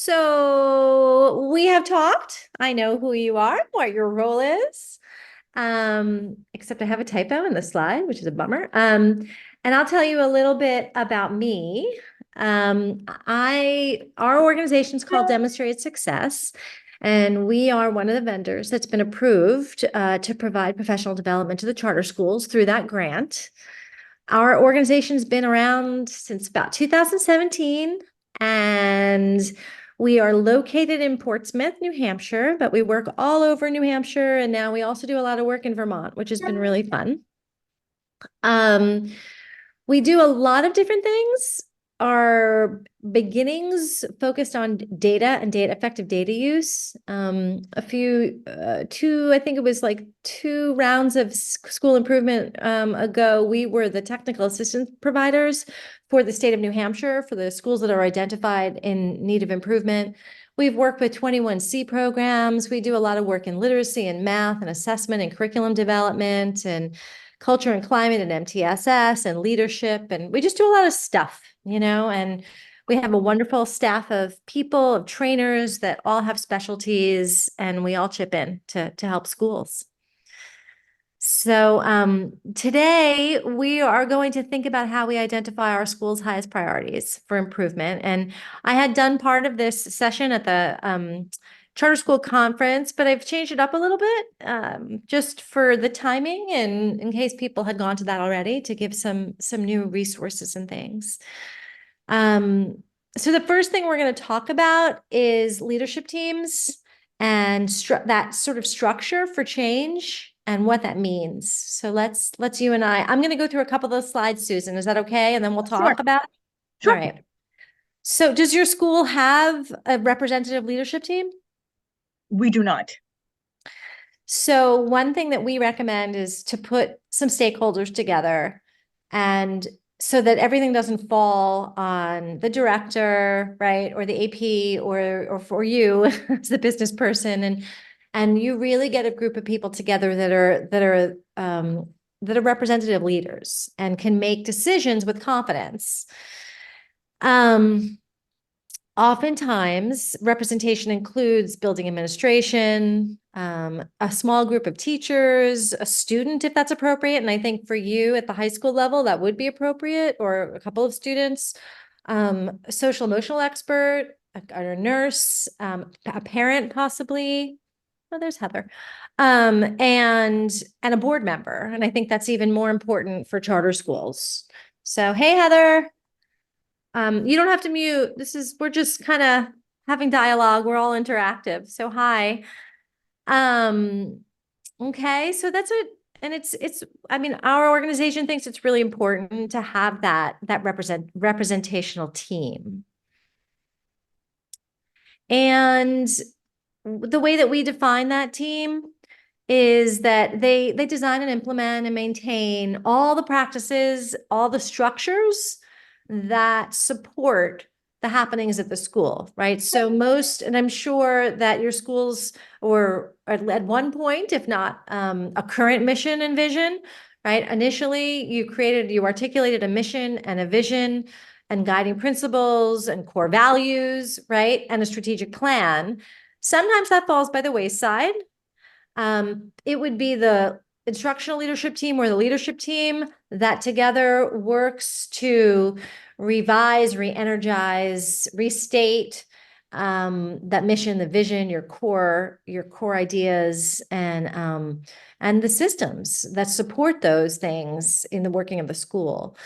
So we have talked. I know who you are, what your role is. Except I have a typo in the slide, which is a bummer. And I'll tell you a little bit about me. Our organization is called Demonstrated Success, and we are one of the vendors that's been approved to provide professional development to the charter schools through that grant. Our organization's been around since about 2017, and we are located in Portsmouth, New Hampshire, but we work all over New Hampshire, and now we also do a lot of work in Vermont, which has been really fun. Um, we do a lot of different things. Our beginnings focused on data and effective data use. I think it was like 2 rounds of school improvement ago, we were the technical assistance providers for the state of New Hampshire for the schools that are identified in need of improvement. We've worked with 21C programs. We do a lot of work in literacy and math and assessment and curriculum development and culture and climate and MTSS and leadership. And we just do a lot of stuff, and we have a wonderful staff of people, of trainers that all have specialties, and we all chip in to help schools. So today we are going to think about how we identify our school's highest priorities for improvement. And I had done part of this session at the charter school conference, but I've changed it up a little bit just for the timing and in case people had gone to that already to give some new resources and things. So the first thing we're going to talk about is leadership teams and that sort of structure for change and what that means. So let's you and I'm going to go through a couple of those slides, Susan. Is that okay? And then we'll talk about it. Sure. All right. So does your school have a representative leadership team? We do not. So one thing that we recommend is to put some stakeholders together, and so that everything doesn't fall on the director, right, or the AP, or for you as the business person, and you really get a group of people together that are representative leaders and can make decisions with confidence. Oftentimes, representation includes building administration, a small group of teachers, a student, if that's appropriate. And I think for you at the high school level, that would be appropriate, or a couple of students, a social emotional expert, a nurse, a parent possibly. Oh, there's Heather. And a board member. And I think that's even more important for charter schools. So, hey, Heather. You don't have to mute. We're just kind of having dialogue. We're all interactive. So hi. Okay, so that's it. And I mean, our organization thinks it's really important to have that representational team. And the way that we define that team is that they design and implement and maintain all the practices, all the structures that support the happenings at the school, right? So and I'm sure that your schools or at one point, if not a current mission and vision, right? Initially, you articulated a mission and a vision and guiding principles and core values, right? And a strategic plan. Sometimes that falls by the wayside. It would be the instructional leadership team or the leadership team that together works to revise, re-energize, restate that mission, the vision, your core ideas, and the systems that support those things in the working of the school.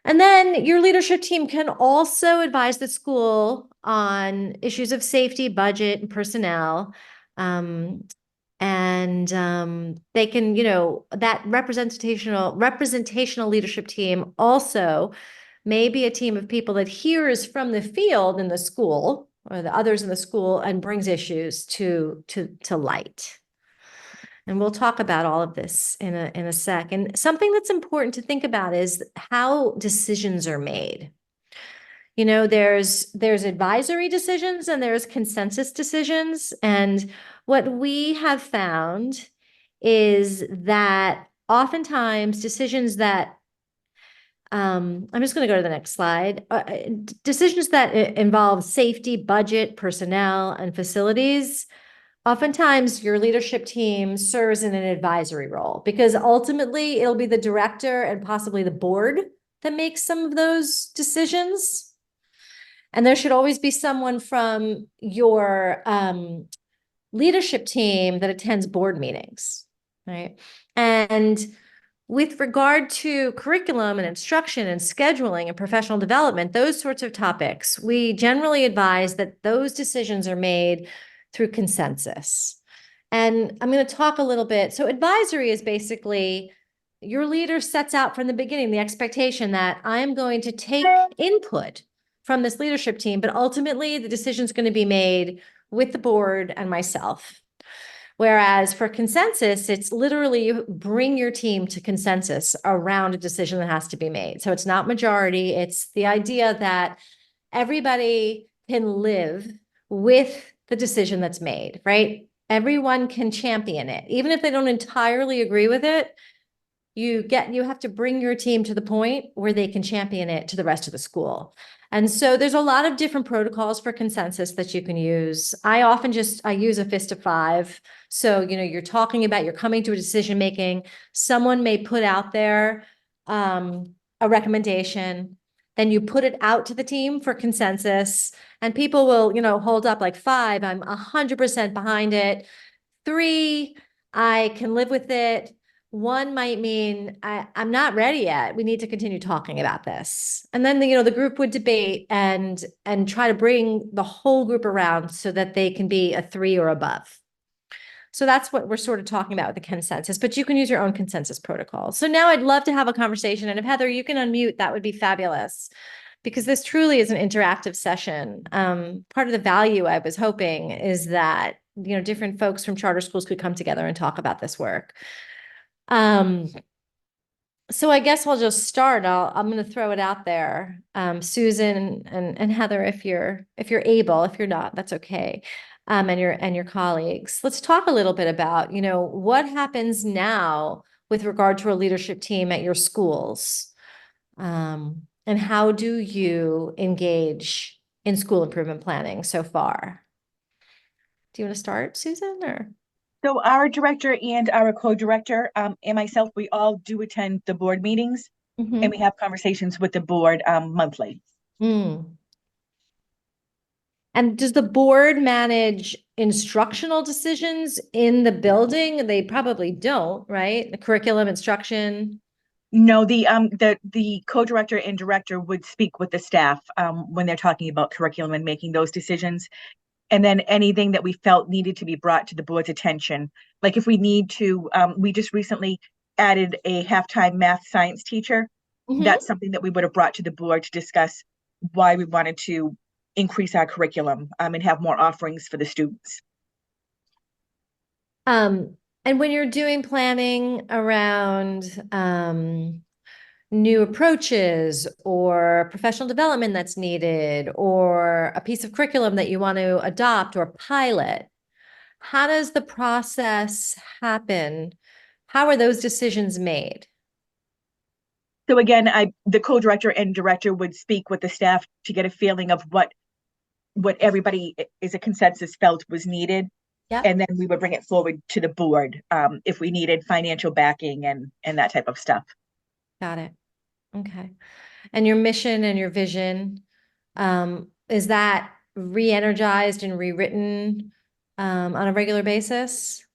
And then your leadership team can also advise the school on issues of safety, budget, and personnel. They can, that representational leadership team also may be a team of people that hears from the field in the school or the others in the school and brings issues to light. And we'll talk about all of this in a sec. And something that's important to think about is how decisions are made. There's advisory decisions and there's consensus decisions. And what we have found is that oftentimes decisions that I'm just going to go to the next slide. Decisions that involve safety, budget, personnel, and facilities. Oftentimes, your leadership team serves in an advisory role because ultimately it'll be the director and possibly the board that makes some of those decisions. And there should always be someone from your leadership team that attends board meetings, right? And with regard to curriculum and instruction and scheduling and professional development, those sorts of topics, we generally advise that those decisions are made through consensus. And I'm going to talk a little bit. So advisory is basically your leader sets out from the beginning the expectation that I'm going to take input from this leadership team, but ultimately the decision is going to be made with the board and myself. Whereas for consensus, it's literally you bring your team to consensus around a decision that has to be made. So it's not majority. It's the idea that everybody can live with the decision that's made, right? Everyone can champion it. Even if they don't entirely agree with it, you have to bring your team to the point where they can champion it to the rest of the school. And so there's a lot of different protocols for consensus that you can use. I often I use a fist of five. So, you're talking about, you're coming to a decision making. Someone may put out there a recommendation, then you put it out to the team for consensus, and people will, hold up like 5, I'm 100% behind it. 3, I can live with it. 1 might mean I'm not ready yet. We need to continue talking about this. And then the group would debate and try to bring the whole group around so that they can be a 3 or above. So that's what we're sort of talking about with the consensus, but you can use your own consensus protocol. So now I'd love to have a conversation. And if Heather, you can unmute, that would be fabulous, because this truly is an interactive session. Part of the value I was hoping is that, different folks from charter schools could come together and talk about this work. So I guess I'll just start. I'm going to throw it out there. Susan and Heather, if you're able. If you're not, that's okay. And your colleagues. Let's talk a little bit about, what happens now with regard to a leadership team at your schools. And how do you engage in school improvement planning so far? Do you want to start, Susan, or? So our director and our co-director, and myself, we all do attend the board meetings and we have conversations with the board monthly. Mm. And does the board manage instructional decisions in the building? They probably don't, right? The curriculum, instruction. No, the co-director and director would speak with the staff when they're talking about curriculum and making those decisions. And then anything that we felt needed to be brought to the board's attention. Like if we need to, we just recently added a halftime math science teacher. That's something that we would have brought to the board to discuss why we wanted to increase our curriculum and have more offerings for the students. And when you're doing planning around new approaches or professional development that's needed or a piece of curriculum that you want to adopt or pilot, how does the process happen? How are those decisions made? So again, the co-director and director would speak with the staff to get a feeling of what everybody is a consensus felt was needed. Yeah. And then we would bring it forward to the board if we needed financial backing and that type of stuff. Got it. Okay. And your mission and your vision, is that re-energized and rewritten on a regular basis?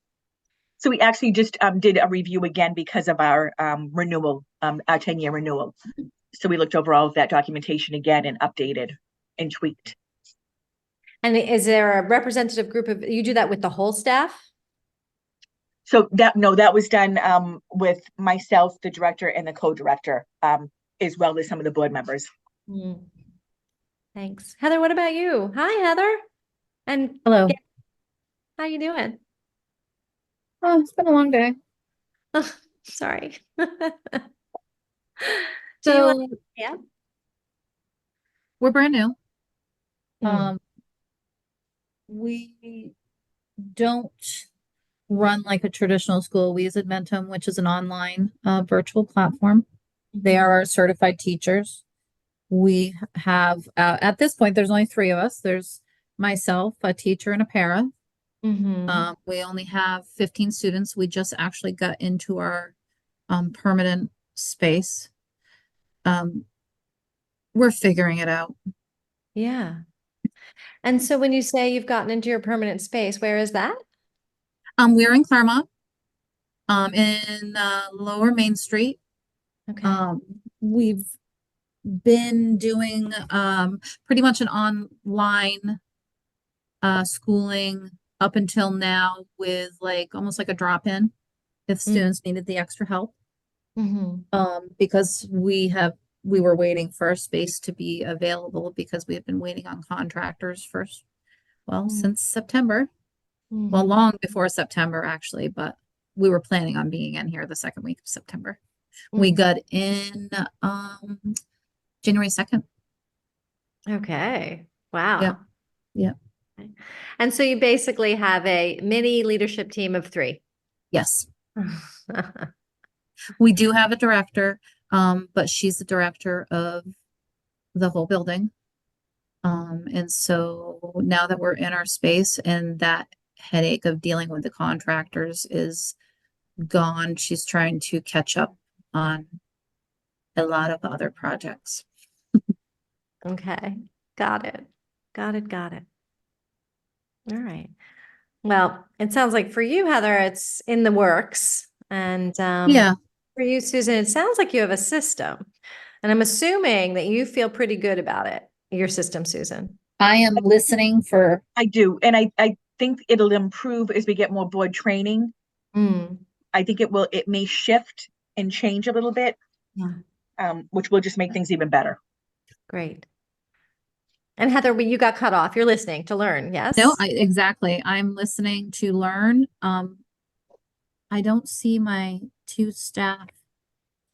So we actually just did a review again because of our renewal, our 10-year renewal. So we looked over all of that documentation again and updated and tweaked. And is there a representative group of, you do that with the whole staff? So that was done with myself, the director, and the co-director, as well as some of the board members. Thanks. Heather, what about you? Hi, Heather. And hello. How you doing? Oh, it's been a long day. Oh, sorry. So yeah, we're brand new. Mm. We don't run like a traditional school. We use Admentum, which is an online virtual platform. They are our certified teachers. We have, at this point, there's only three of us. There's myself, a teacher, and a para. Mm-hmm. We only have 15 students. We just actually got into our permanent space. We're figuring it out. Yeah. And so when you say you've gotten into your permanent space, where is that? We're in Claremont, in Lower Main Street. Okay. We've been doing pretty much an online schooling up until now with like almost like a drop-in if students needed the extra help. Mm-hmm. Because we were waiting for a space to be available because we have been waiting on contractors for, well, since September. Well, Mm-hmm. long before September, actually, but we were planning on being in here the second week of September. We Mhm. got in January 2nd. Okay. Wow. Yeah. Yeah. Okay. And so you basically have a mini leadership team of 3. Yes. We do have a director, but she's the director of the whole building. And so now that we're in our space and that headache of dealing with the contractors is gone, she's trying to catch up on a lot of other projects. Okay. Got it. Got it. All right. Well, it sounds like for you, Heather, it's in the works. And Yeah. for you, Susan, it sounds like you have a system. And I'm assuming that you feel pretty good about it, your system, Susan. I am listening for, I do, and I think it'll improve as we get more board training. Mm, I think it may shift and change a little bit, which will just make things even better. great. And Heather, you got cut off. You're listening to learn, yes? no, exactly. I'm listening to learn. I don't see my 2 staff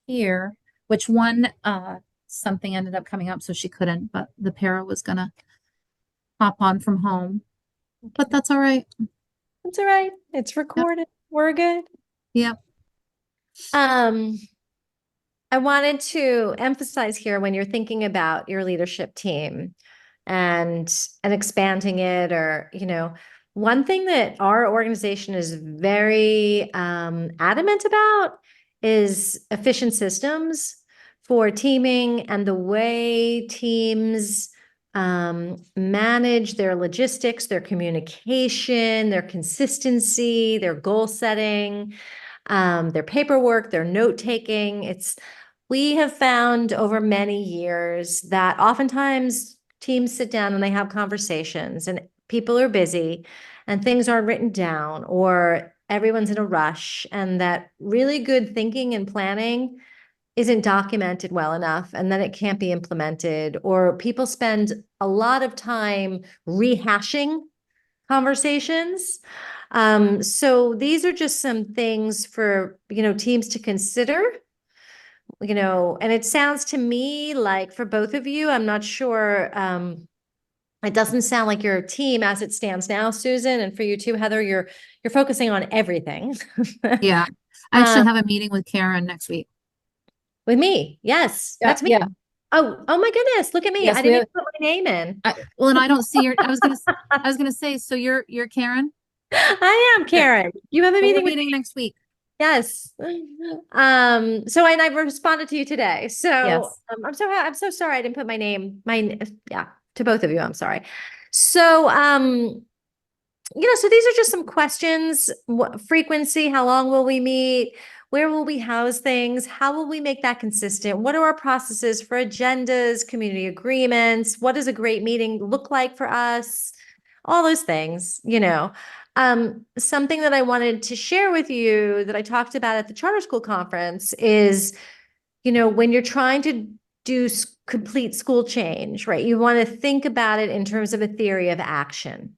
here, which one, something ended up coming up, so she couldn't, but the para was gonna hop on from home, but that's all right. It's all right. It's recorded. We're good. Yep. I wanted to emphasize here when you're thinking about your leadership team and expanding it, or, one thing that our organization is very adamant about is efficient systems for teaming and the way teams manage their logistics, their communication, their consistency, their goal setting, their paperwork, their note taking. We have found over many years that oftentimes teams sit down and they have conversations, and people are busy and things aren't written down, or everyone's in a rush, and that really good thinking and planning isn't documented well enough, and then it can't be implemented, or people spend a lot of time rehashing conversations. So these are just some things for, teams to consider, and it sounds to me like for both of you, I'm not sure, it doesn't sound like your team as it stands now, Susan, and for you too, Heather, you're focusing on everything. Yeah. I actually have a meeting with Karen next week. With me. Yes, Yeah, that's me. yeah. Oh my goodness, look at me. Yes, I we didn't have- even put my name in. Well, and I don't see your, I was gonna say, so you're Karen? I am Karen. You have a So we're meeting with meeting next week. Yes. So I responded to you today. So Yes. I'm so sorry I didn't put my name, yeah, to both of you. I'm sorry. So so these are just some questions. What frequency, how long will we meet? Where will we house things? How will we make that consistent? What are our processes for agendas, community agreements? What does a great meeting look like for us? All those things, something that I wanted to share with you that I talked about at the charter school conference is, when you're trying to do complete school change, right? You want to think about it in terms of a theory of action.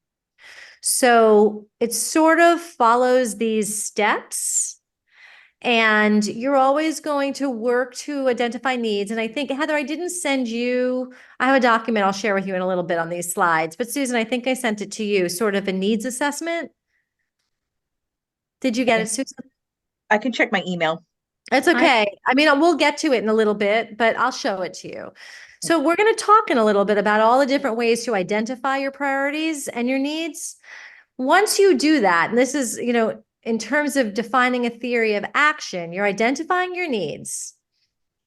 So it sort of follows these steps, and you're always going to work to identify needs. And I think, Heather, I didn't send you, I have a document I'll share with you in a little bit on these slides, but Susan, I think I sent it to you, sort of a needs assessment. Did you get it, Susan? I can check my email. It's okay. I mean, we'll get to it in a little bit, but I'll show it to you. So we're going to talk in a little bit about all the different ways to identify your priorities and your needs. Once you do that, and this is, in terms of defining a theory of action, you're identifying your needs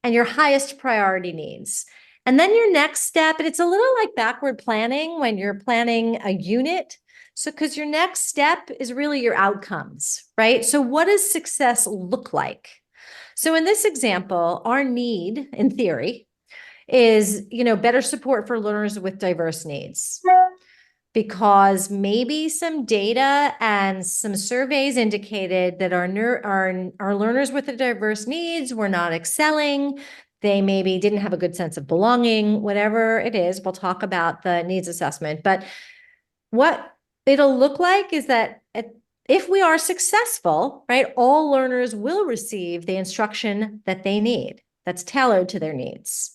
and your highest priority needs. And then your next step, and it's a little like backward planning when you're planning a unit. So, because your next step is really your outcomes, right? So, what does success look like? So, in this example, our need in theory is, better support for learners with diverse needs. Because maybe some data and some surveys indicated that our learners with the diverse needs were not excelling. They maybe didn't have a good sense of belonging, whatever it is. We'll talk about the needs assessment. But what it'll look like is that if we are successful, right, all learners will receive the instruction that they need that's tailored to their needs.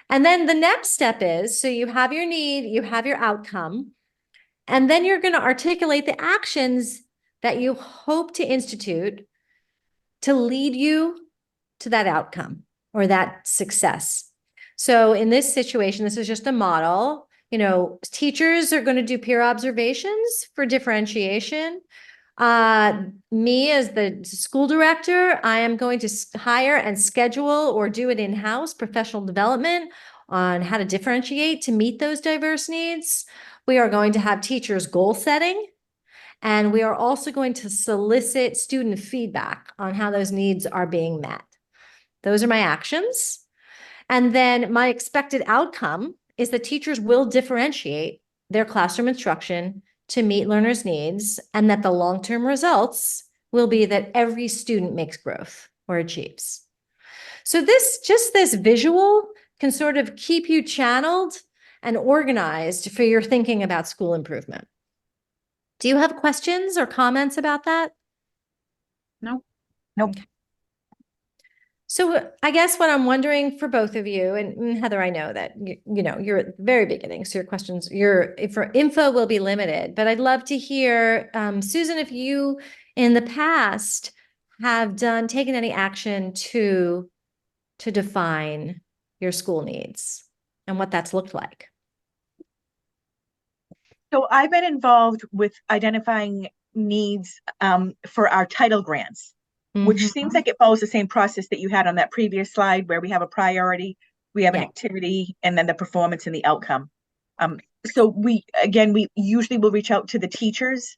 And then the next step is, so you have your need, you have your outcome, and then you're going to articulate the actions that you hope to institute to lead you to that outcome or that success. So in this situation, this is just a model. Teachers are going to do peer observations for differentiation. Me as the school director, I am going to hire and schedule or do it in-house professional development on how to differentiate to meet those diverse needs. We are going to have teachers goal setting, and we are also going to solicit student feedback on how those needs are being met. Those are my actions. And then my expected outcome is that teachers will differentiate their classroom instruction to meet learners' needs, and that the long-term results will be that every student makes growth or achieves. So this visual can sort of keep you channeled and organized for your thinking about school improvement. Do you have questions or comments about that? No. Nope. Okay. So I guess what I'm wondering for both of you, and Heather, I know that you're at the very beginning, so your questions, for info will be limited, but I'd love to hear, Susan, if you in the past have taken any action to define your school needs and what that's looked like. So I've been involved with identifying needs for our title grants, which seems like it follows the same process that you had on that previous slide, where we have a priority, we have an activity, and then the performance and the outcome. So we usually will reach out to the teachers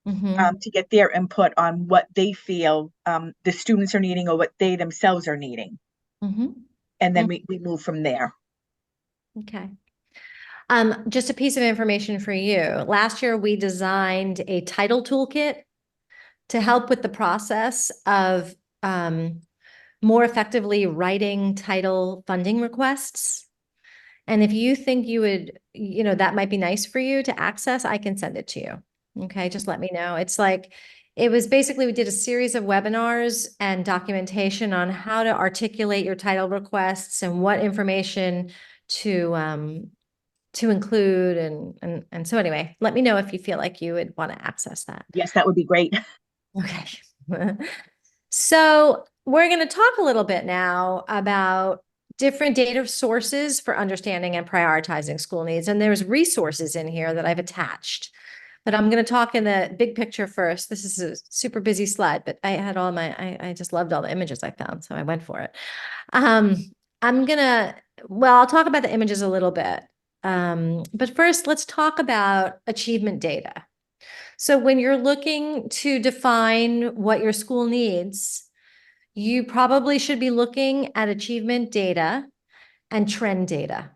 to get their input on what they feel the students are needing or what they themselves are needing. And then we move from there. Okay. Just a piece of information for you. Last year, we designed a title toolkit to help with the process of more effectively writing title funding requests. And if you think you would, that might be nice for you to access, I can send it to you. Okay, just let me know. It was basically, we did a series of webinars and documentation on how to articulate your title requests and what information to include. And so anyway, let me know if you feel like you would want to access that. Yes, that would be great. Okay. So we're going to talk a little bit now about different data sources for understanding and prioritizing school needs. And there's resources in here that I've attached, but I'm going to talk in the big picture first. This is a super busy slide, but I had I just loved all the images I found, so I went for it. I'll talk about the images a little bit. But first, let's talk about achievement data. So when you're looking to define what your school needs, you probably should be looking at achievement data and trend data.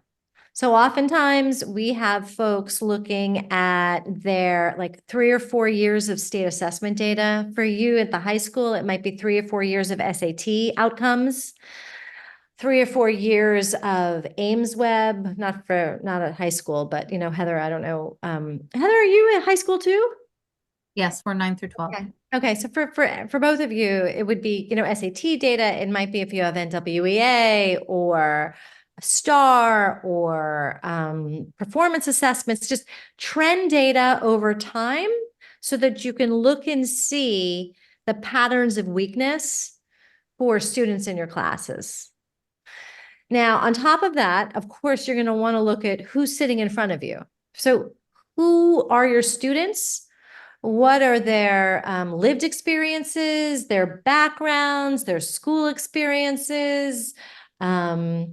So oftentimes we have folks looking at their 3 or 4 years of state assessment data. For you at the high school, it might be 3 or 4 years of SAT outcomes, 3 or 4 years of AIMSweb, not at high school, but Heather, I don't know. Heather, are you at high school too? Yes, we're 9 through 12. Okay. So for both of you, it would be, SAT data. It might be if you have NWEA or STAR or performance assessments, just trend data over time so that you can look and see the patterns of weakness for students in your classes. Now, on top of that, of course, you're going to want to look at who's sitting in front of you. So who are your students? What are their lived experiences, their backgrounds, their school experiences? You're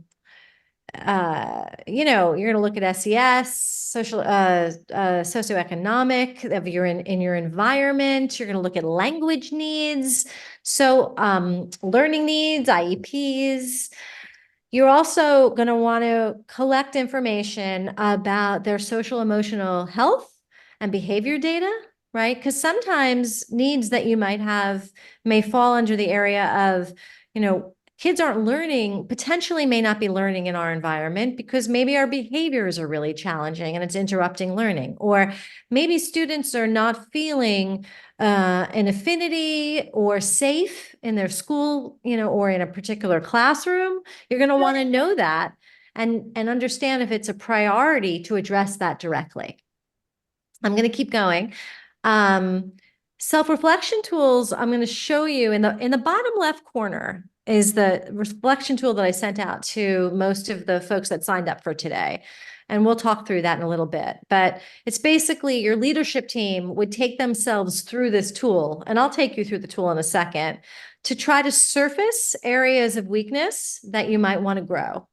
going to look at SES, socioeconomic of in your environment. You're going to look at language needs. So learning needs, IEPs. You're also going to want to collect information about their social emotional health and behavior data, right? Because sometimes needs that you might have may fall under the area of, kids aren't learning, potentially may not be learning in our environment because maybe our behaviors are really challenging and it's interrupting learning. Or maybe students are not feeling an affinity or safe in their school, or in a particular classroom. You're going to want to know that and understand if it's a priority to address that directly. I'm going to keep going. Self-reflection tools, I'm going to show you in the bottom left corner is the reflection tool that I sent out to most of the folks that signed up for today. And we'll talk through that in a little bit. But it's basically your leadership team would take themselves through this tool, and I'll take you through the tool in a second, to try to surface areas of weakness that you might want to grow.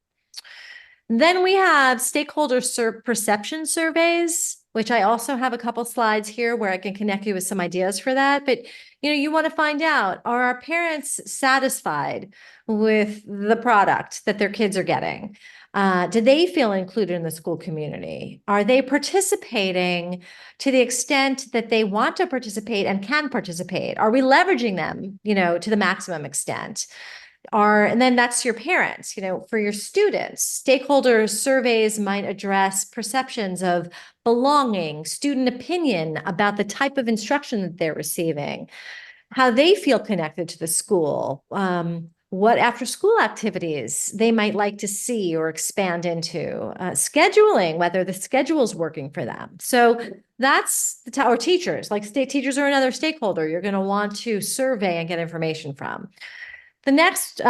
Then we have stakeholder perception surveys, which I also have a couple slides here where I can connect you with some ideas for that. But, you want to find out, are our parents satisfied with the product that their kids are getting? Do they feel included in the school community? Are they participating to the extent that they want to participate and can participate? Are we leveraging them, to the maximum extent? And then that's your parents, for your students. Stakeholder surveys might address perceptions of belonging, student opinion about the type of instruction that they're receiving, how they feel connected to the school, what after school activities they might like to see or expand into, scheduling, whether the schedule is working for them. So that's or teachers, like state teachers are another stakeholder you're going to want to survey and get information from. The next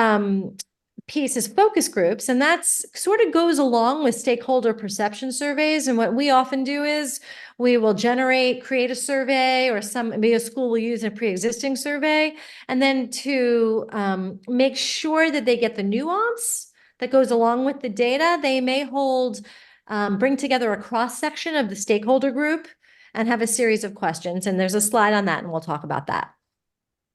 piece is focus groups, and that's sort of goes along with stakeholder perception surveys. And what we often do is we will create a survey, or maybe a school will use a pre-existing survey, and then to make sure that they get the nuance that goes along with the data, they may bring together a cross-section of the stakeholder group and have a series of questions. And there's a slide on that, and we'll talk about that.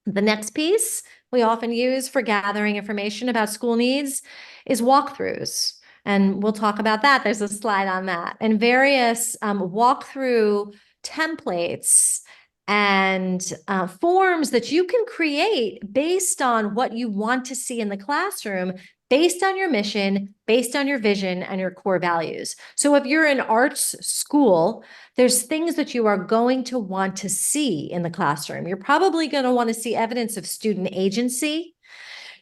The next piece we often use for gathering information about school needs is walkthroughs. And we'll talk about that. There's a slide on that. And various walkthrough templates and forms that you can create based on what you want to see in the classroom, based on your mission, based on your vision and your core values. So if you're an arts school, there's things that you are going to want to see in the classroom. You're probably going to want to see evidence of student agency.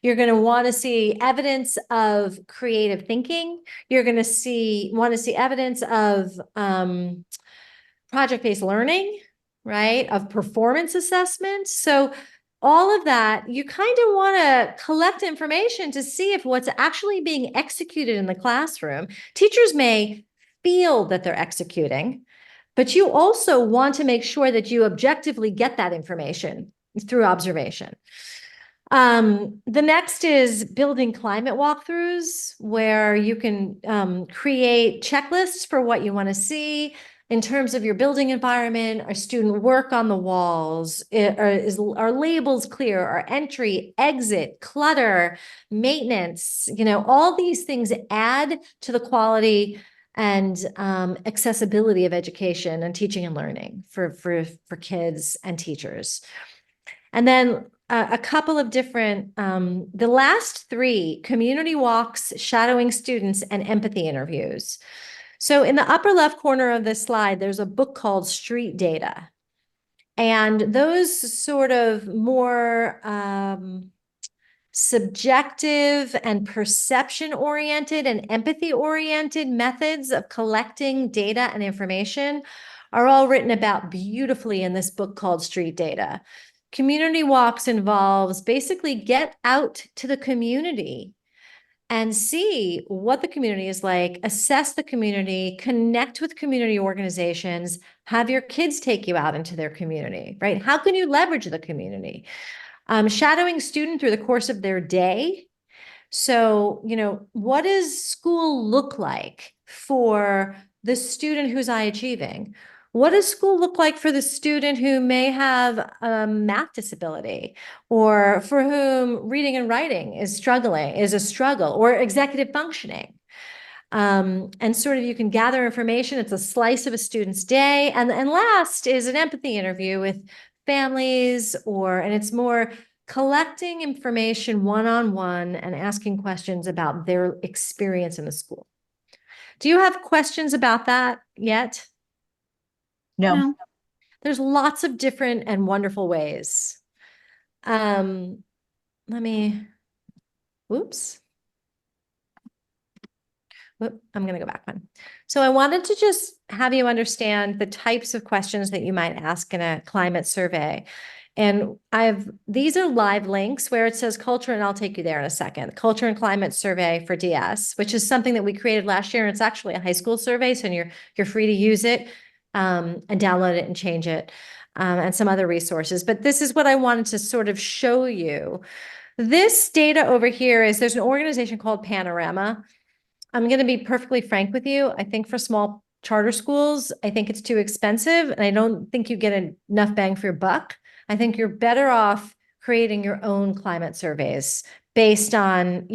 You're going to want to see evidence of creative thinking. You're going to want to see evidence of project-based learning, right? Of performance assessment. So all of that, you kind of want to collect information to see if what's actually being executed in the classroom. Teachers may feel that they're executing, but you also want to make sure that you objectively get that information through observation. The next is building climate walkthroughs, where you can create checklists for what you want to see in terms of your building environment, or student work on the walls, are labels clear, are entry, exit, clutter, maintenance, all these things add to the quality and accessibility of education and teaching and learning for kids and teachers. And then a couple of different, the last three: community walks, shadowing students, and empathy interviews. So in the upper left corner of this slide, there's a book called Street Data. And those sort of more subjective and perception-oriented and empathy-oriented methods of collecting data and information are all written about beautifully in this book called Street Data. Community walks involves basically get out to the community and see what the community is like, assess the community, connect with community organizations, have your kids take you out into their community, right? How can you leverage the community? Shadowing student through the course of their day. So, what does school look like for the student who's high achieving? What does school look like for the student who may have a math disability, or for whom reading and writing is a struggle, or executive functioning? And sort of you can gather information. It's a slice of a student's day. And last is an empathy interview with families, and it's more collecting information one-on-one and asking questions about their experience in the school. Do you have questions about that yet? No. No. There's lots of different and wonderful ways. Whoops. I'm going to go back one. So I wanted to just have you understand the types of questions that you might ask in a climate survey. And these are live links where it says culture, and I'll take you there in a second. Culture and climate survey for DS, which is something that we created last year. And it's actually a high school survey. So you're free to use it and download it and change it, and some other resources. But this is what I wanted to sort of show you. This data over here there's an organization called Panorama. I'm going to be perfectly frank with you. I think for small charter schools, I think it's too expensive, and I don't think you get enough bang for your buck. I think you're better off creating your own climate surveys based on,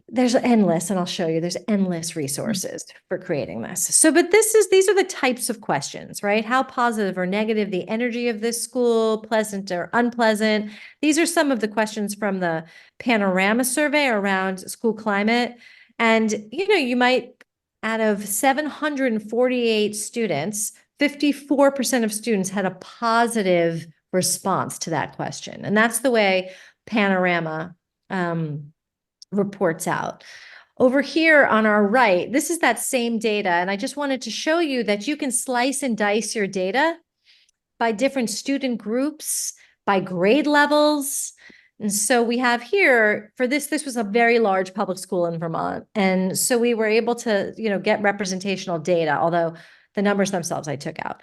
there's endless, and I'll show you, there's endless resources for creating this. So, but these are the types of questions, right? How positive or negative the energy of this school, pleasant or unpleasant. These are some of the questions from the Panorama survey around school climate. And, you might, out of 748 students, 54% of students had a positive response to that question. And that's the way Panorama reports out. Over here on our right, this is that same data. And I just wanted to show you that you can slice and dice your data by different student groups, by grade levels. And so we have here, for this was a very large public school in Vermont. And so we were able to, get representational data, although the numbers themselves I took out,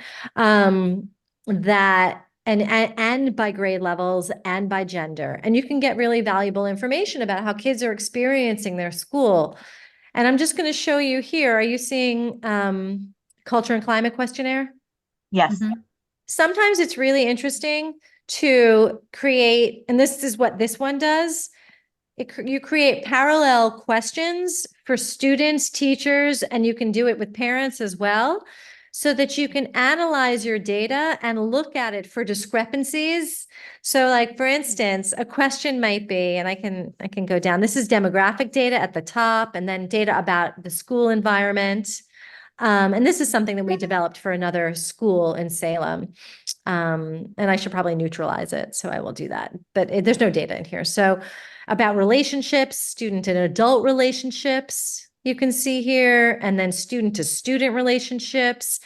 that and by grade levels and by gender. And you can get really valuable information about how kids are experiencing their school. And I'm just going to show you here. Are you seeing culture and climate questionnaire? Yes. Mhm. Sometimes it's really interesting to create, and this is what this one does. You create parallel questions for students, teachers, and you can do it with parents as well, so that you can analyze your data and look at it for discrepancies. So like, for instance, a question might be, and I can go down, this is demographic data at the top, and then data about the school environment. And this is something that we developed for another school in Salem. And I should probably neutralize it, so I will do that. But there's no data in here. So about relationships, student and adult relationships, you can see here, and then student to student relationships.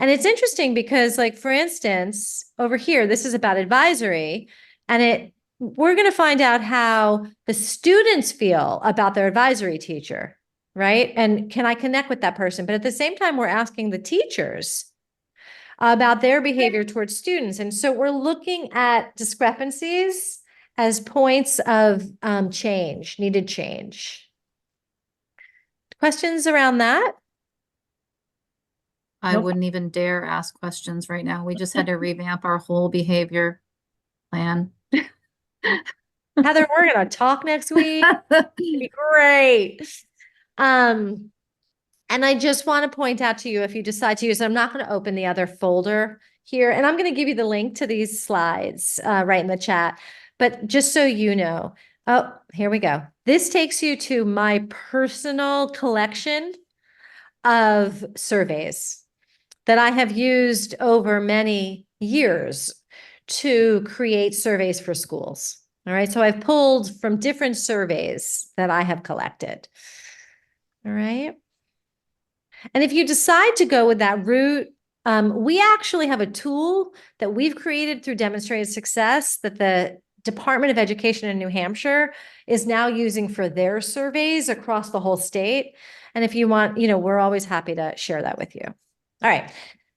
And it's interesting because, like, for instance, over here, this is about advisory, and we're going to find out how the students feel about their advisory teacher, right? And can I connect with that person? But at the same time, we're asking the teachers about their behavior towards students. And so we're looking at discrepancies as points of needed change. Questions around that? I Nope. wouldn't even dare ask questions right now. We just had to revamp our whole behavior plan. Heather, we're going to talk next week. It'd be great. And I just want to point out to you, if you decide to use it, I'm not going to open the other folder here, and I'm going to give you the link to these slides right in the chat. But just so you know, oh, here we go. This takes you to my personal collection of surveys that I have used over many years to create surveys for schools. All right. So I've pulled from different surveys that I have collected. All right. And if you decide to go with that route We actually have a tool that we've created through demonstrated success that the Department of Education in New Hampshire is now using for their surveys across the whole state. And if you want, we're always happy to share that with you. All right.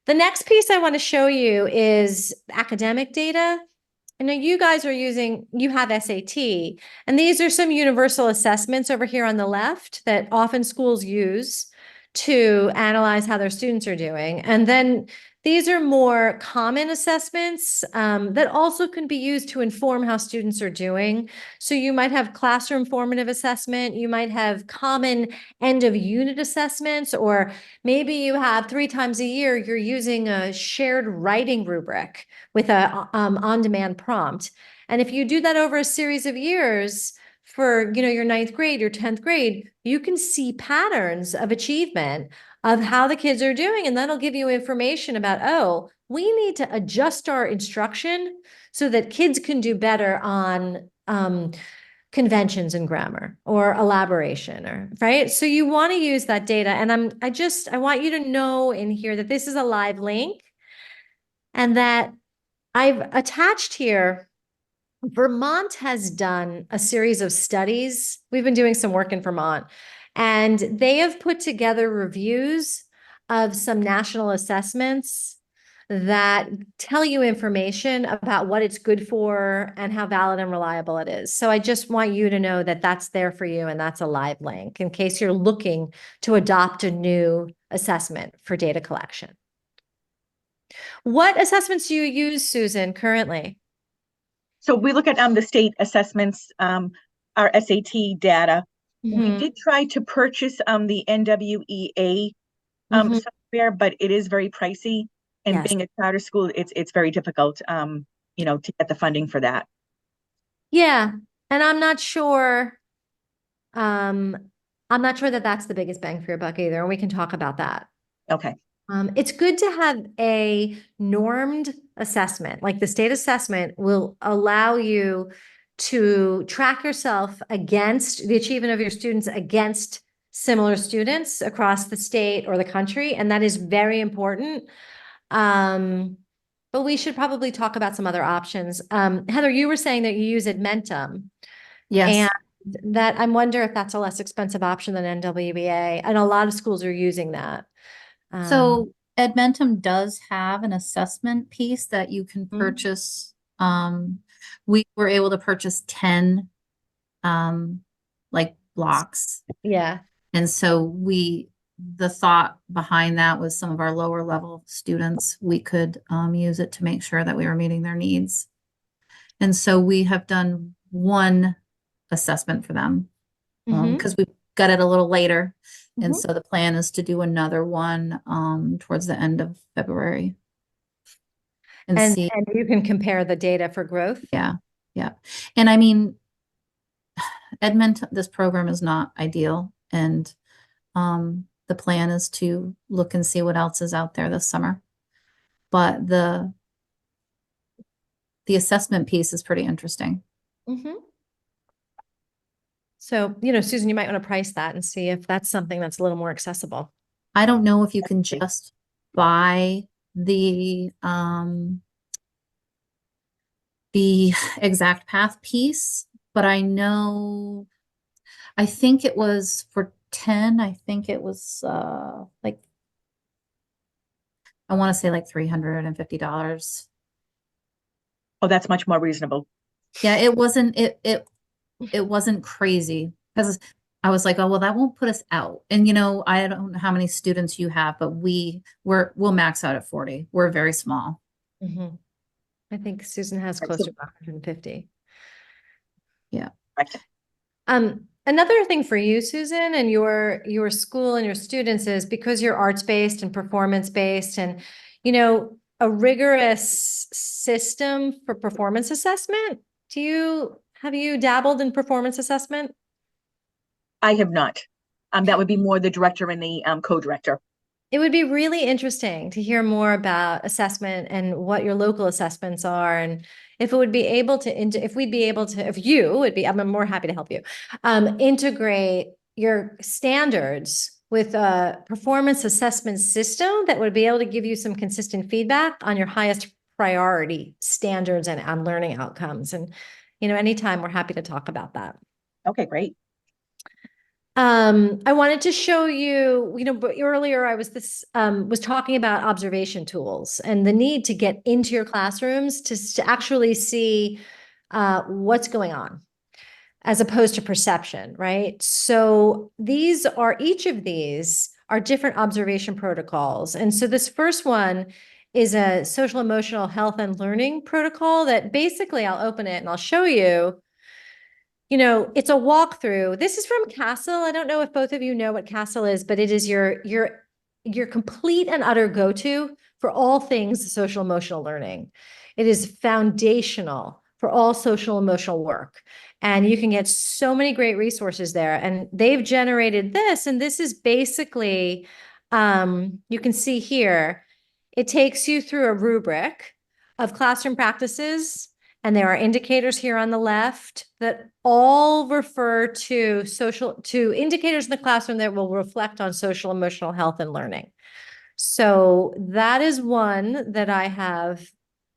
The next piece I want to show you is academic data. I know you guys you have SAT, and these are some universal assessments over here on the left that often schools use to analyze how their students are doing. And then these are more common assessments that also can be used to inform how students are doing. So you might have classroom formative assessment, you might have common end of unit assessments, or maybe you have 3 times a year, you're using a shared writing rubric with a on-demand prompt. And if you do that over a series of years, for your 9th grade, your 10th grade, you can see patterns of achievement of how the kids are doing. And that'll give you information about, oh, we need to adjust our instruction so that kids can do better on conventions and grammar or elaboration, or right. So you want to use that data. And I want you to know in here that this is a live link and that I've attached here. Vermont has done a series of studies. We've been doing some work in Vermont, and they have put together reviews of some national assessments that tell you information about what it's good for and how valid and reliable it is. So I just want you to know that that's there for you, and that's a live link in case you're looking to adopt a new assessment for data collection. What assessments do you use, Susan, currently? So we look at the state assessments, our SAT data. We did try to purchase the NWEA software, but it is very pricey. And Yes. being a charter school, it's very difficult, to get the funding for that. Yeah, and I'm not sure that that's the biggest bang for your buck either, and we can talk about that. Okay. It's good to have a normed assessment. Like the state assessment will allow you to track yourself against the achievement of your students against similar students across the state or the country, and that is very important. But we should probably talk about some other options. Heather, you were saying that you use Edmentum. Yes. And that I wonder if that's a less expensive option than NWEA. And a lot of schools are using that. So Edmentum does have an assessment piece that you can Mhm. purchase. We were able to purchase 10 like blocks. Yeah. And so the thought behind that was some of our lower level students, we could use it to make sure that we were meeting their needs. And so we have done one assessment for them because we got it a little later. And so the plan is to do another one towards the end of February. And see. And you can compare the data for growth. Yeah. Yeah. And I mean, Edmonton, this program is not ideal. And the plan is to look and see what else is out there this summer. But the assessment piece is pretty interesting. So, Susan, you might want to price that and see if that's something that's a little more accessible. I don't know if you can just buy the exact path piece, but I think it was for 10, I think it was like, I want to say like $350. Oh, that's much more reasonable. Yeah, it wasn't crazy because I was like, oh, well, that won't put us out. And I don't know how many students you have, but we'll max out at 40. We're very small. I think Susan has close to 150. Yeah. Another thing for you, Susan, and your school and your students is because you're arts-based and performance-based and, a rigorous system for performance assessment. Have you dabbled in performance assessment? I have not. That would be more the director and the co-director. It would be really interesting to hear more about assessment and what your local assessments are, and if you would be able to, I'm more happy to help you, integrate your standards with a performance assessment system that would be able to give you some consistent feedback on your highest priority standards and on learning outcomes. And, anytime we're happy to talk about that. Okay, great. I wanted to show you, but earlier I was talking about observation tools and the need to get into your classrooms to actually see what's going on, as opposed to perception, right? So each of these are different observation protocols. And so this first one is a social emotional health and learning protocol that basically I'll open it and I'll show you. It's a walkthrough. This is from CASEL. I don't know if both of you know what CASEL is, but it is your complete and utter go-to for all things social emotional learning. It is foundational for all social emotional work. And you can get so many great resources there. And they've generated this, and this is basically, you can see here, it takes you through a rubric of classroom practices. And there are indicators here on the left that all refer to indicators in the classroom that will reflect on social emotional health and learning. So that is one that I have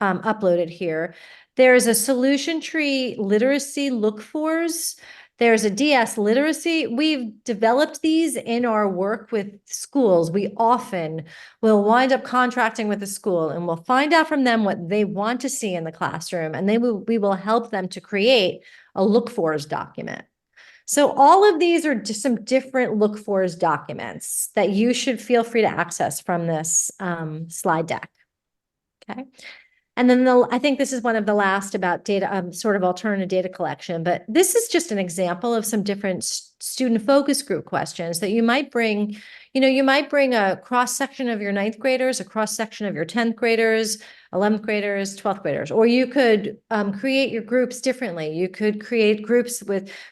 uploaded here. There's a solution tree literacy look-fors. There's a DS literacy. We've developed these in our work with schools. We often will wind up contracting with a school and we'll find out from them what they want to see in the classroom. And we will help them to create a look-fors document. So all of these are just some different look-fors documents that you should feel free to access from this slide deck. Okay. And then I think this is one of the last about data, sort of alternative data collection, but this is just an example of some different student focus group questions that you might bring. You might bring a cross section of your 9th graders, a cross section of your 10th graders, 11th graders, 12th graders, or you could create your groups differently. You could create groups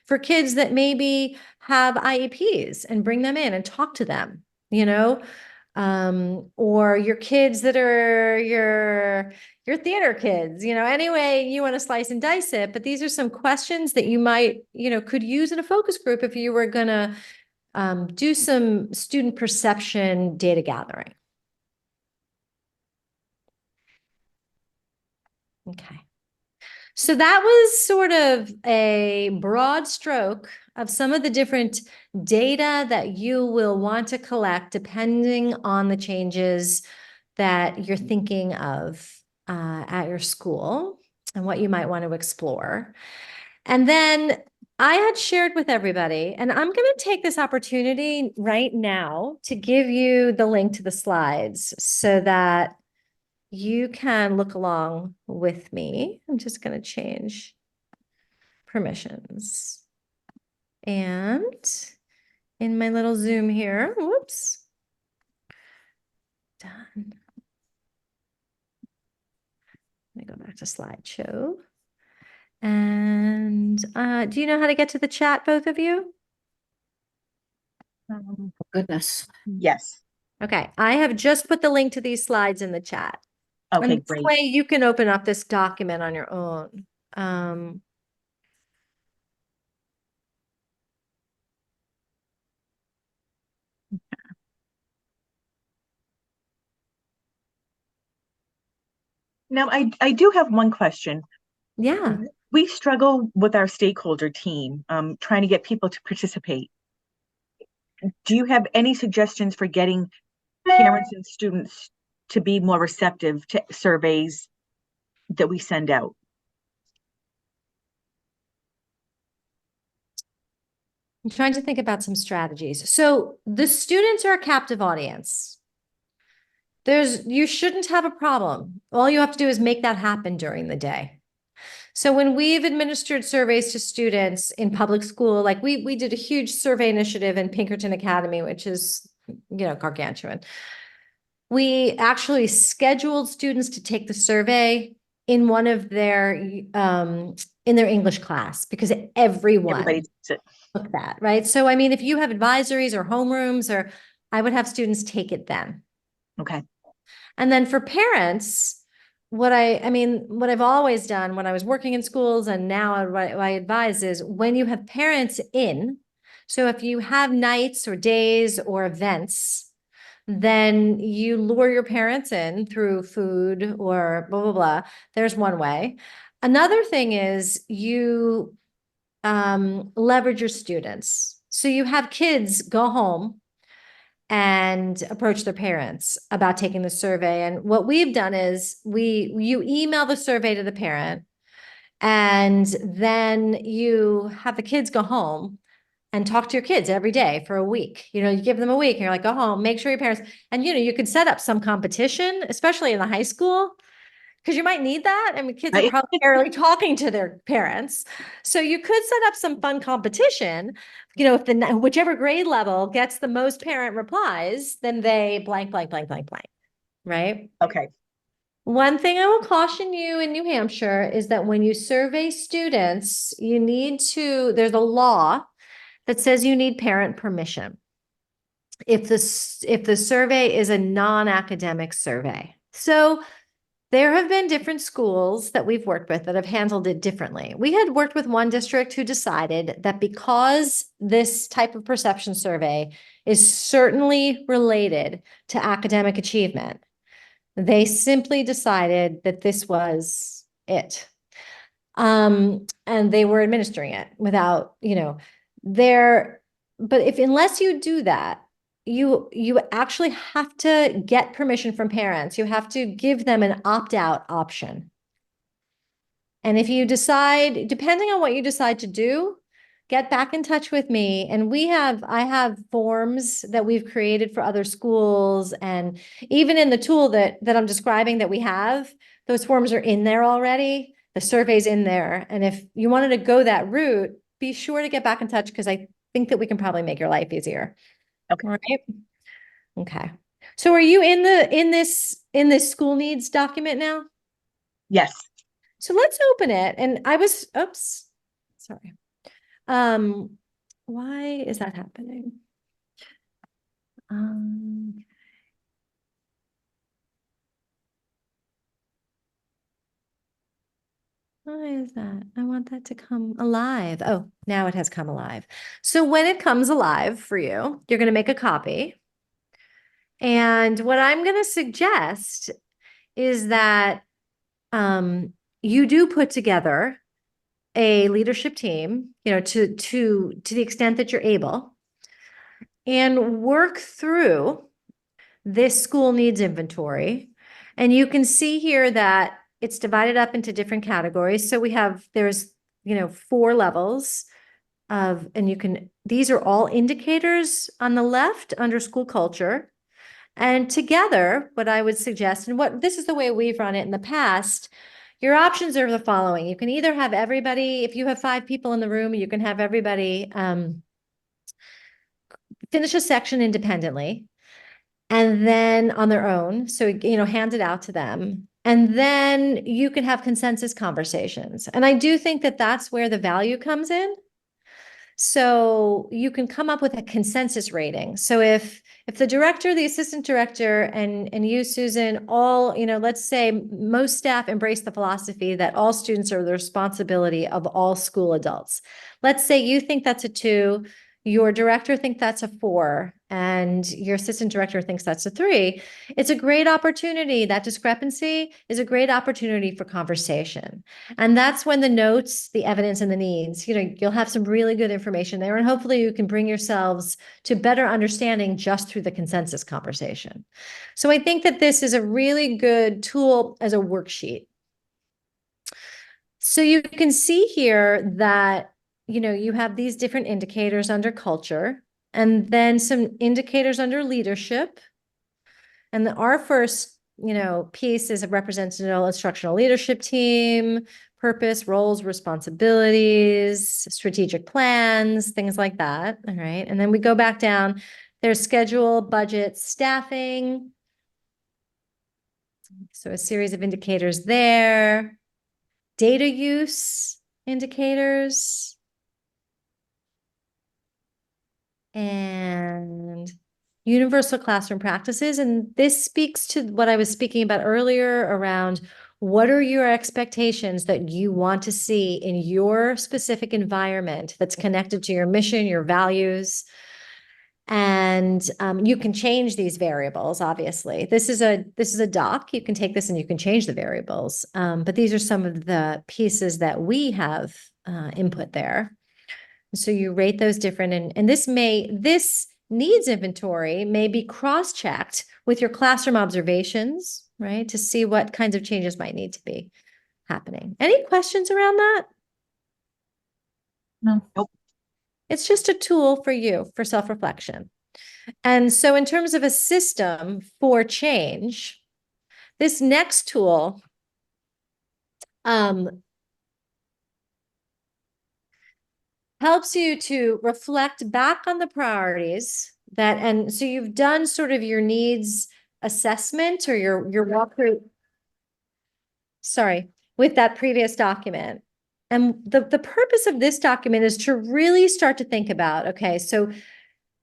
for kids that maybe have IEPs and bring them in and talk to them, or your kids that are your theater kids, any way you want to slice and dice it. But these are some questions that you might, could use in a focus group if you were going to do some student perception data gathering. Okay. So that was sort of a broad stroke of some of the different data that you will want to collect depending on the changes that you're thinking of at your school and what you might want to explore. And then I had shared with everybody, and I'm going to take this opportunity right now to give you the link to the slides so that you can look along with me. I'm just going to change permissions. And in my little Zoom here, whoops, done. Let me go back to slideshow. And do you know how to get to the chat, both of you? Goodness. Yes. Okay, I have just put the link to these slides in the chat. Okay, And this great. way you can open up this document on your own. Now, I do have one question. Yeah. We struggle with our stakeholder team, trying to get people to participate. Do you have any suggestions for getting parents and students to be more receptive to surveys that we send out? I'm trying to think about some strategies. So the students are a captive audience. You shouldn't have a problem. All you have to do is make that happen during the day. So when we've administered surveys to students in public school, like we did a huge survey initiative in Pinkerton Academy, which is, gargantuan. We actually scheduled students to take the survey in one of their in their English class because everyone took that, right? So I mean, if you have advisories or homerooms, I would have students take it then. Okay. And then for parents, what I've always done when I was working in schools and now what I advise is when you have parents in, So if you have nights or days or events, then you lure your parents in through food or blah, blah, blah. There's one way. Another thing is you leverage your students. So you have kids go home and approach their parents about taking the survey. And what we've done is you email the survey to the parent, and then you have the kids go home and talk to your kids every day for a week. You give them a week and you're like, go home, make sure your parents, and you could set up some competition, especially in the high school, because you might need that. I mean, kids are Right. probably barely talking to their parents. So you could set up some fun competition. If whichever grade level gets the most parent replies, then they blank, blank, blank, blank, blank, right? Okay. One thing I will caution you in New Hampshire is that when you survey students, there's a law that says you need parent permission if the survey is a non-academic survey. So there have been different schools that we've worked with that have handled it differently. We had worked with one district who decided that because this type of perception survey is certainly related to academic achievement, they simply decided that this was it. And they were administering it without, but unless you do that, you actually have to get permission from parents. You have to give them an opt-out option. And if you decide, depending on what you decide to do, get back in touch with me. And I have forms that we've created for other schools. And even in the tool that I'm describing that we have, those forms are in there already. The survey's in there. And if you wanted to go that route, be sure to get back in touch, because I think that we can probably make your life easier. Okay. All right. Okay. So are you in this school needs document now? Yes. So let's open it. And oops, sorry. Why is that happening? Why is that? I want that to come alive. Oh, now it has come alive. So when it comes alive for you, you're going to make a copy. And what I'm going to suggest is that you do put together a leadership team, to the extent that you're able, and work through this school needs inventory. And you can see here that it's divided up into different categories. So there's 4 levels these are all indicators on the left under school culture. And together, what I would suggest, and this is the way we've run it in the past, your options are the following. You can either have everybody, if you have 5 people in the room, you can have everybody finish a section independently and then on their own. So, hand it out to them. And then you can have consensus conversations. And I do think that that's where the value comes in. So you can come up with a consensus rating. So if the director, the assistant director, and you, Susan, all, let's say most staff embrace the philosophy that all students are the responsibility of all school adults. Let's say you think that's a 2, your director thinks that's a 4, and your assistant director thinks that's a 3. It's a great opportunity. That discrepancy is a great opportunity for conversation. And that's when the notes, the evidence, and the needs, you'll have some really good information there. And hopefully you can bring yourselves to better understanding just through the consensus conversation. So I think that this is a really good tool as a worksheet. So you can see here that you have these different indicators under culture, and then some indicators under leadership. And our first, piece is a representative instructional leadership team, purpose, roles, responsibilities, strategic plans, things like that. All right. And then we go back down. There's schedule, budget, staffing. So a series of indicators there. Data use indicators. And universal classroom practices. And this speaks to what I was speaking about earlier around What are your expectations that you want to see in your specific environment that's connected to your mission, your values? And you can change these variables, obviously. This is a doc. You can take this and you can change the variables. But these are some of the pieces that we have input there. So you rate those different, and this needs inventory may be cross-checked with your classroom observations, right? To see what kinds of changes might need to be happening. Any questions around that? No. Nope. It's just a tool for you for self-reflection. And so in terms of a system for change, this next tool helps you to reflect back on the priorities that, and so you've done sort of your needs assessment or your walkthrough, sorry, with that previous document. And the purpose of this document is to really start to think about, okay, so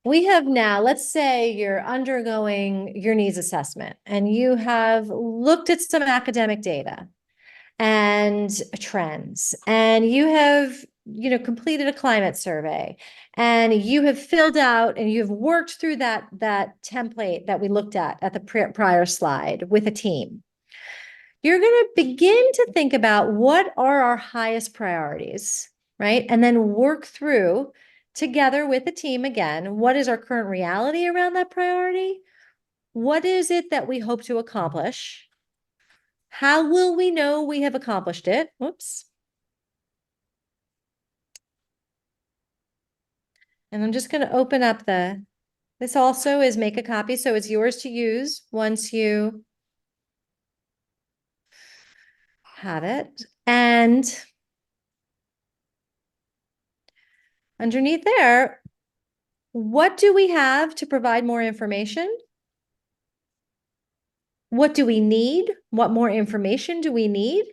we have now, let's say you're undergoing your needs assessment and you have looked at some academic data and trends, and you have, completed a climate survey, and you have filled out and you've worked through that template that we looked at the prior slide with a team. You're going to begin to think about what are our highest priorities, right? And then work through together with the team again, what is our current reality around that priority? What is it that we hope to accomplish? How will we know we have accomplished it? Whoops. And I'm just going to open up this also is make a copy. So it's yours to use once you have it. And underneath there, what do we have to provide more information? What do we need? What more information do we need?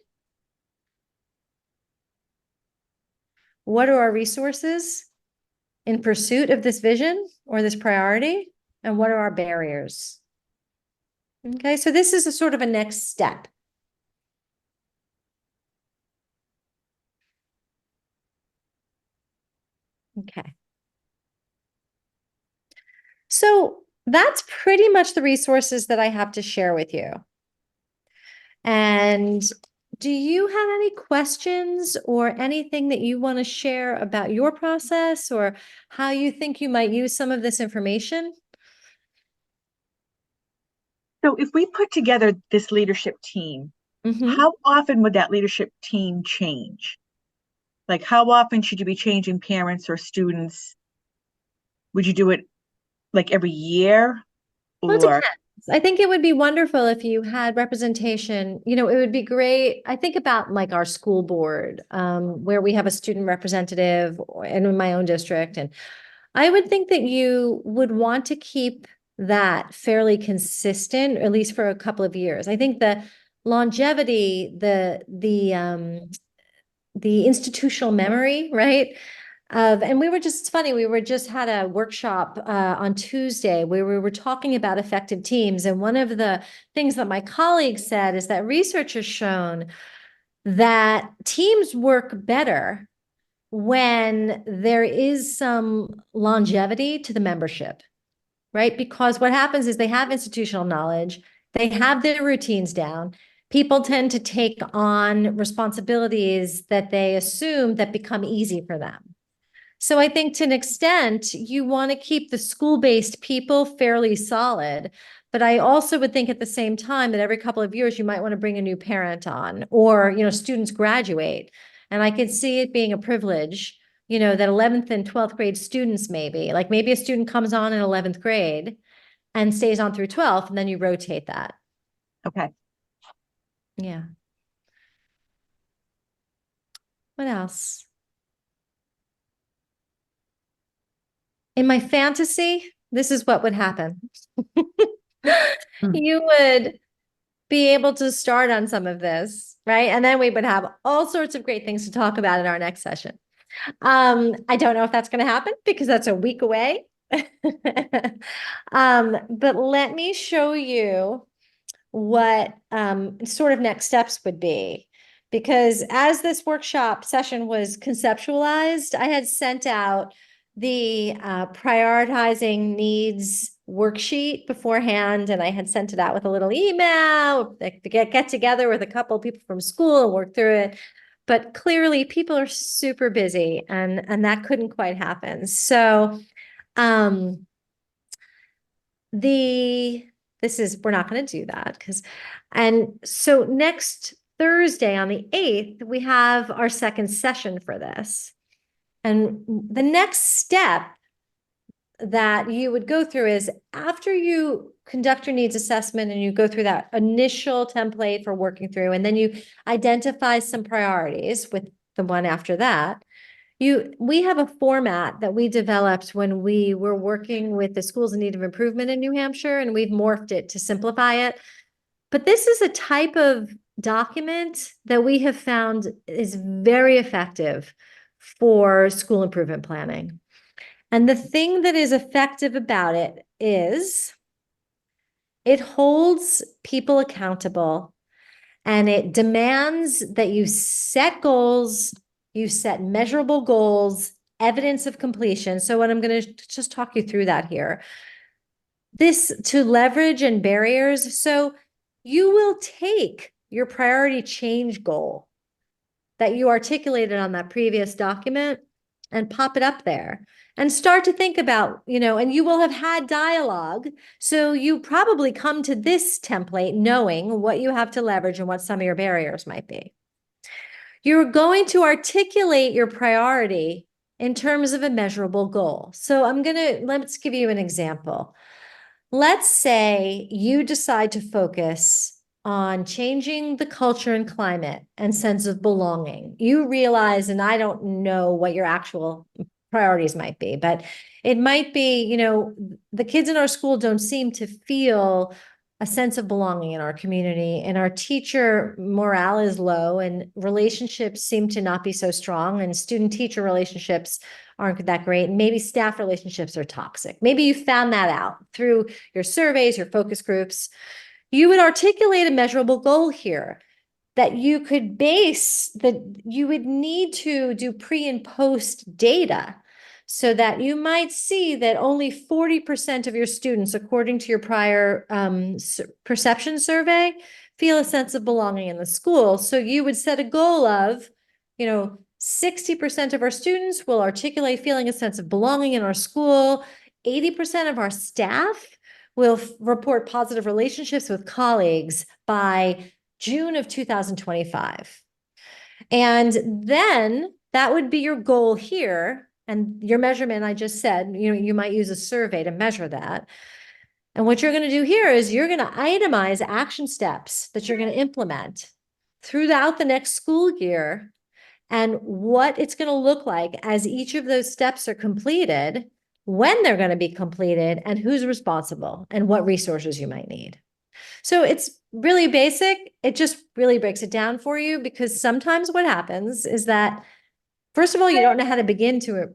What are our resources in pursuit of this vision or this priority? And what are our barriers? Okay, so this is a sort of a next step. Okay. So that's pretty much the resources that I have to share with you. And do you have any questions or anything that you want to share about your process or how you think you might use some of this information? So if we put together this leadership team, Mhm. how often would that leadership team change? Like, how often should you be changing parents or students? Would you do it like every year? Well, it Or depends. I think it would be wonderful if you had representation. It would be great. I think about like our school board, where we have a student representative and in my own district. And I would think that you would want to keep that fairly consistent, at least for a couple of years. I think the longevity, the institutional memory, right? And it's funny, we were just had a workshop on Tuesday where we were talking about effective teams. And one of the things that my colleague said is that research has shown that teams work better when there is some longevity to the membership, right? Because what happens is they have institutional knowledge, they have their routines down. People tend to take on responsibilities that they assume that become easy for them. So I think to an extent, you want to keep the school-based people fairly solid. But I also would think at the same time that every couple of years, you might want to bring a new parent on or, students graduate. And I could see it being a privilege, that 11th and 12th grade students maybe a student comes on in 11th grade and stays on through 12th, and then you rotate that. okay. Yeah. What else? In my fantasy, this is what would happen. You would be able to start on some of this, right? And then we would have all sorts of great things to talk about in our next session. I don't know if that's going to happen because that's a week away. But let me show you what sort of next steps would be. Because as this workshop session was conceptualized, I had sent out the prioritizing needs worksheet beforehand, and I had sent it out with a little email, like, to get together with a couple of people from school and work through it. But clearly people are super busy, and that couldn't quite happen. So we're not going to do that and so next Thursday on the 8th, we have our second session for this. And the next step that you would go through is, after you conduct your needs assessment and you go through that initial template for working through, and then you identify some priorities with the one after that, we have a format that we developed when we were working with the schools in need of improvement in New Hampshire, and we've morphed it to simplify it. But this is a type of document that we have found is very effective for school improvement planning. And the thing that is effective about it is it holds people accountable, and it demands that you set goals, you set measurable goals, evidence of completion. So what I'm going to just talk you through that here. This to leverage and barriers. So you will take your priority change goal that you articulated on that previous document and pop it up there and start to think about, and you will have had dialogue. So you probably come to this template knowing what you have to leverage and what some of your barriers might be. You're going to articulate your priority in terms of a measurable goal. So let's give you an example. Let's say you decide to focus on changing the culture and climate and sense of belonging. You realize, and I don't know what your actual priorities might be, but it might be, the kids in our school don't seem to feel a sense of belonging in our community, and our teacher morale is low, and relationships seem to not be so strong, and student-teacher relationships aren't that great. And maybe staff relationships are toxic. Maybe you found that out through your surveys, your focus groups. You would articulate a measurable goal here that you could you would need to do pre and post data, so that you might see that only 40% of your students, according to your prior perception survey, feel a sense of belonging in the school. So you would set a goal of, 60% of our students will articulate feeling a sense of belonging in our school. 80% of our staff will report positive relationships with colleagues by June of 2025. And then that would be your goal here. And your measurement, I just said, you might use a survey to measure that. And what you're going to do here is you're going to itemize action steps that you're going to implement throughout the next school year, and what it's going to look like as each of those steps are completed, when they're going to be completed, and who's responsible, and what resources you might need. So it's really basic. It just really breaks it down for you, because sometimes what happens is that, first of all, you don't know how to begin to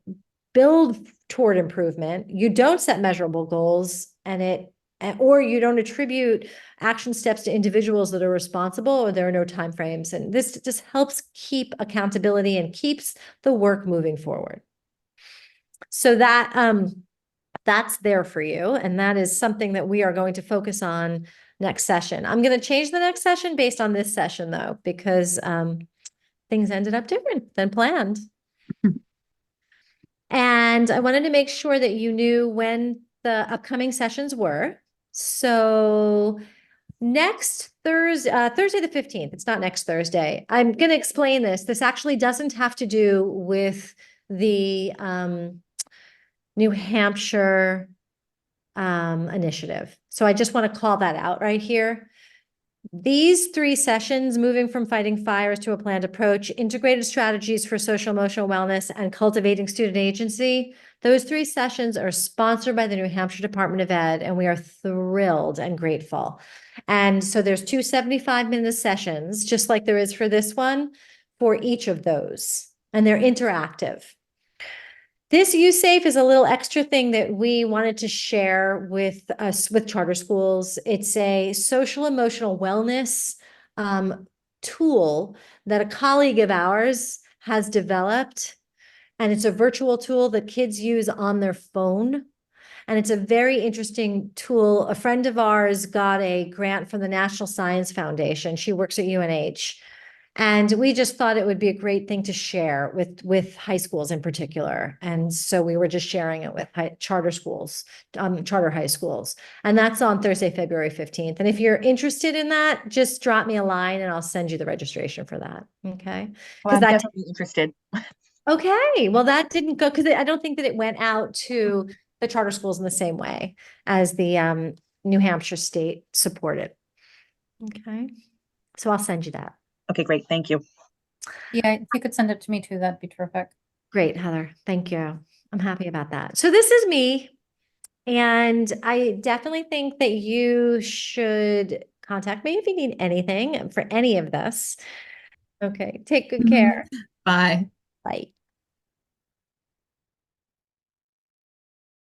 build toward improvement. You don't set measurable goals, or you don't attribute action steps to individuals that are responsible, or there are no timeframes. And this just helps keep accountability and keeps the work moving forward. So that's there for you. And that is something that we are going to focus on next session. I'm going to change the next session based on this session, though, because things ended up different than planned. And I wanted to make sure that you knew when the upcoming sessions were. So next Thursday, Thursday the 15th, it's not next Thursday. I'm going to explain this. This actually doesn't have to do with the New Hampshire initiative. So I just want to call that out right here. These 3 sessions, moving from fighting fires to a planned approach, integrated strategies for social emotional wellness, and cultivating student agency, those 3 sessions are sponsored by the New Hampshire Department of Ed, and we are thrilled and grateful. And so there's 2 75-minute sessions, just like there is for this one, for each of those, and they're interactive. This USafe is a little extra thing that we wanted to share with us with charter schools. It's a social emotional wellness tool that a colleague of ours has developed. And it's a virtual tool that kids use on their phone. And it's a very interesting tool. A friend of ours got a grant from the National Science Foundation. She works at UNH. And we just thought it would be a great thing to share with high schools in particular. And so we were just sharing it with charter schools, charter high schools. And that's on Thursday, February 15th. And if you're interested in that, just drop me a line and I'll send you the registration for that. Okay. Well, I'm that- definitely interested. Okay. Well, that didn't go because I don't think that it went out to the charter schools in the same way as the New Hampshire state supported. Okay. So I'll send you that. Okay, great. Thank you. Yeah, if you could send it to me too, that'd be terrific. Great, Heather. Thank you. I'm happy about that. So this is me. And I definitely think that you should contact me if you need anything for any of this. Okay. Take good care. Bye. Bye.